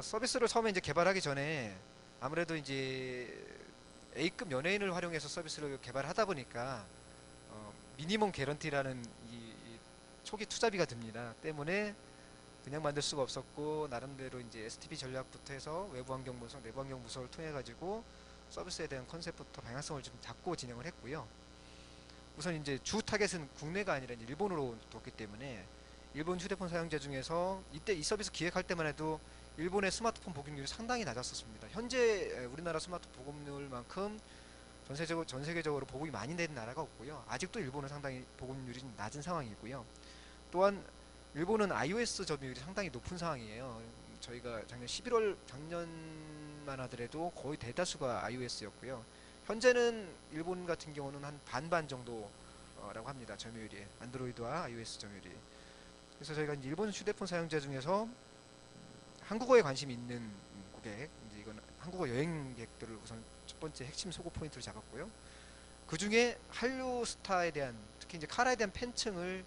서비스를 처음에 이제 개발하기 전에 아무래도 이제 A급 연예인을 활용해서 서비스를 개발하다 보니까 미니멈 개런티라는 이 초기 투자비가 듭니다. 때문에 그냥 만들 수가 없었고 나름대로 이제 STP 전략부터 해서 외부 환경 분석, 내부 환경 분석을 통해 가지고 서비스에 대한 컨셉부터 방향성을 좀 잡고 진행을 했고요. 우선 이제 주 타겟은 국내가 아니라 이제 일본으로 뒀기 때문에 일본 휴대폰 사용자 중에서 이때 이 서비스 기획할 때만 해도 일본의 스마트폰 보급률이 상당히 낮았었습니다. 현재 우리나라 스마트폰 보급률만큼 전 세계적으로 보급이 많이 되는 나라가 없고요. 아직도 일본은 상당히 보급률이 좀 낮은 상황이고요. 또한 일본은 iOS 점유율이 상당히 높은 상황이에요. 저희가 작년만 하더라도 거의 대다수가 iOS였고요. 현재는 일본 같은 경우는 한 반반 정도라고 합니다. 점유율이 안드로이드와 iOS 점유율이. 그래서 저희가 일본 휴대폰 사용자 중에서 한국어에 관심이 있는 고객, 이제 이건 한국어 여행객들을 우선 첫 번째 핵심 소구 포인트를 잡았고요. 그 중에 한류 스타에 대한 특히 이제 카라에 대한 팬층을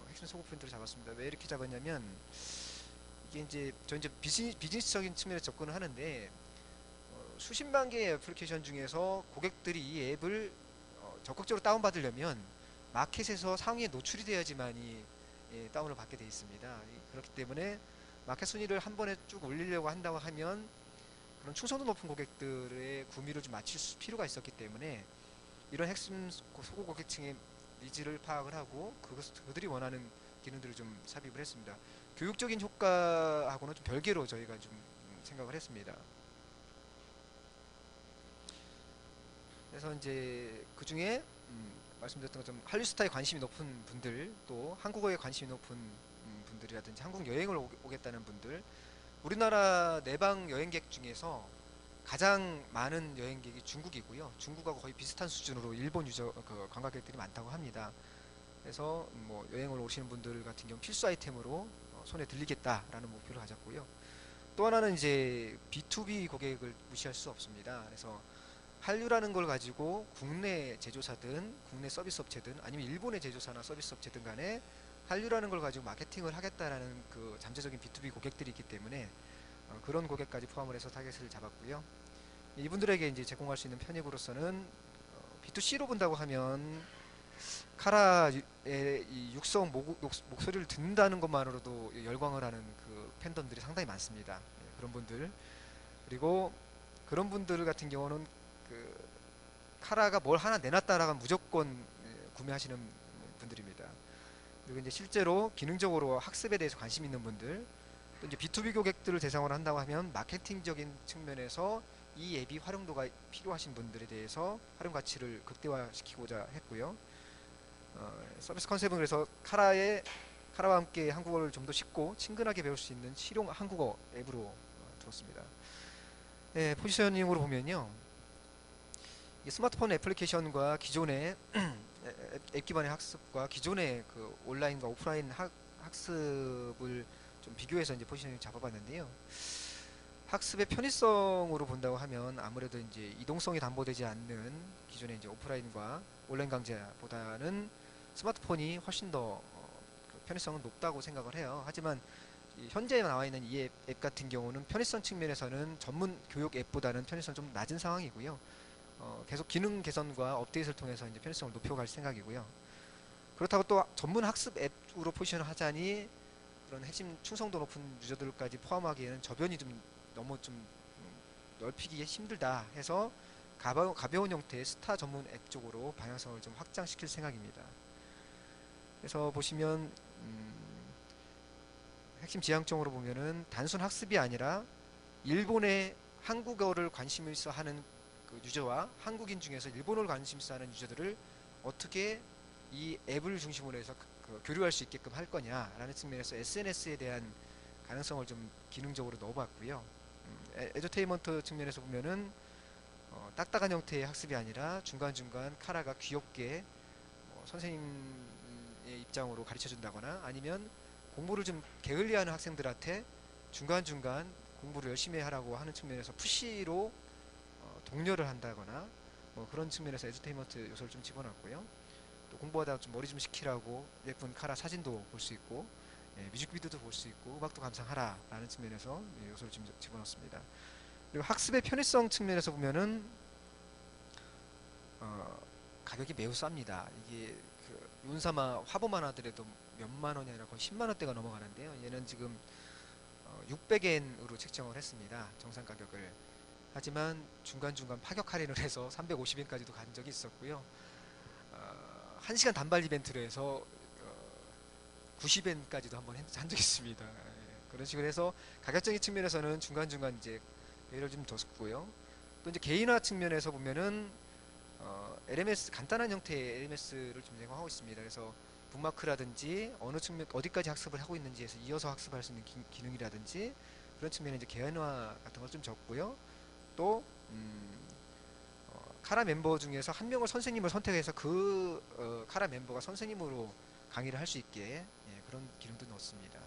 핵심 소구 포인트를 잡았습니다. 왜 이렇게 잡았냐면 이게 이제 비즈니스적인 측면에서 접근을 하는데 수십만 개의 애플리케이션 중에서 고객들이 이 앱을 적극적으로 다운받으려면 마켓에서 상위에 노출이 돼야지만이 다운을 받게 되어 있습니다. 그렇기 때문에 마켓 순위를 한 번에 쭉 올리려고 한다고 하면 그런 충성도 높은 고객들의 구미를 좀 맞출 필요가 있었기 때문에 이런 핵심 소고 고객층의 니즈를 파악을 하고 그들이 원하는 기능들을 좀 삽입을 했습니다. 교육적인 효과하고는 좀 별개로 저희가 좀 생각을 했습니다. 그래서 이제 그 중에 말씀드렸던 것처럼 한류 스타에 관심이 높은 분들, 또 한국어에 관심이 높은 분들이라든지 한국 여행을 오겠다는 분들, 우리나라 내방 여행객 중에서 가장 많은 여행객이 중국이고요. 중국하고 거의 비슷한 수준으로 일본 관광객들이 많다고 합니다. 그래서 뭐 여행을 오시는 분들 같은 경우 필수 아이템으로 손에 들리겠다라는 목표를 가졌고요. 또 하나는 이제 B2B 고객을 무시할 수 없습니다. 그래서 한류라는 걸 가지고 국내 제조사든 국내 서비스 업체든 아니면 일본의 제조사나 서비스 업체든 간에 한류라는 걸 가지고 마케팅을 하겠다라는 그 잠재적인 B2B 고객들이 있기 때문에 그런 고객까지 포함을 해서 타겟을 잡았고요. 이분들에게 이제 제공할 수 있는 편익으로서는 B2C로 본다고 하면 카라의 이 육성 목소리를 듣는다는 것만으로도 열광을 하는 그 팬덤들이 상당히 많습니다. 그런 분들, 그리고 그런 분들 같은 경우는 그 카라가 뭘 하나 내놨다라가 무조건 구매하시는 분들입니다. 그리고 이제 실제로 기능적으로 학습에 대해서 관심 있는 분들, 또 이제 B2B 고객들을 대상으로 한다고 하면 마케팅적인 측면에서 이 앱이 활용도가 필요하신 분들에 대해서 활용 가치를 극대화시키고자 했고요. 서비스 컨셉은 그래서 카라와 함께 한국어를 좀 더 쉽고 친근하게 배울 수 있는 실용 한국어 앱으로 두었습니다. 네, 포지셔닝으로 보면요. 스마트폰 애플리케이션과 기존의 앱 기반의 학습과 기존의 그 온라인과 오프라인 학습을 좀 비교해서 이제 포지셔닝을 잡아봤는데요. 학습의 편의성으로 본다고 하면 아무래도 이제 이동성이 담보되지 않는 기존의 이제 오프라인과 온라인 강좌보다는 스마트폰이 훨씬 더 그 편의성은 높다고 생각을 해요. 하지만 현재 나와 있는 이 앱 같은 경우는 편의성 측면에서는 전문 교육 앱보다는 편의성 좀 낮은 상황이고요. 계속 기능 개선과 업데이트를 통해서 이제 편의성을 높여갈 생각이고요. 그렇다고 또 전문 학습 앱으로 포지션을 하자니 그런 핵심 충성도 높은 유저들까지 포함하기에는 저변이 좀 너무 좀 넓히기 힘들다 해서 가벼운 형태의 스타 전문 앱 쪽으로 방향성을 좀 확장시킬 생각입니다. 그래서 보시면 핵심 지향점으로 보면은 단순 학습이 아니라 일본의 한국어를 관심 있어 하는 그 유저와 한국인 중에서 일본어를 관심 있어 하는 유저들을 어떻게 이 앱을 중심으로 해서 교류할 수 있게끔 할 거냐라는 측면에서 SNS에 대한 가능성을 좀 기능적으로 넣어봤고요. 에듀테인먼트 측면에서 보면은 딱딱한 형태의 학습이 아니라 중간중간 카라가 귀엽게 선생님의 입장으로 가르쳐 준다거나 아니면 공부를 좀 게을리하는 학생들한테 중간중간 공부를 열심히 하라고 하는 측면에서 푸시로 독려를 한다거나 뭐 그런 측면에서 에듀테인먼트 요소를 좀 집어넣었고요. 또 공부하다가 좀 머리 좀 식히라고 예쁜 카라 사진도 볼 수 있고 예, 뮤직비디오도 볼 수 있고 음악도 감상하라라는 측면에서 예, 요소를 좀 집어넣습니다. 그리고 학습의 편의성 측면에서 보면은 어, 가격이 매우 쌉니다. 이게 그 윤사마 화보만 하더라도 몇만 원이 아니라 거의 10만 원대가 넘어가는데요. 얘는 지금 600엔으로 책정을 했습니다. 정상 가격을. 하지만 중간중간 파격 할인을 해서 350엔까지도 간 적이 있었고요. 1시간 단발 이벤트로 해서 90엔까지도 한번 한 적이 있습니다. 예, 그런 식으로 해서 가격적인 측면에서는 중간중간 이제 배를 좀 뒀고요. 또 이제 개인화 측면에서 보면은 LMS 간단한 형태의 LMS를 좀 제공하고 있습니다. 그래서 북마크라든지 어느 측면 어디까지 학습을 하고 있는지에서 이어서 학습할 수 있는 기능이라든지 그런 측면에 이제 개인화 같은 걸 좀 적고요. 또 카라 멤버 중에서 한 명을 선생님을 선택해서 그 카라 멤버가 선생님으로 강의를 할 수 있게 예, 그런 기능도 넣었습니다.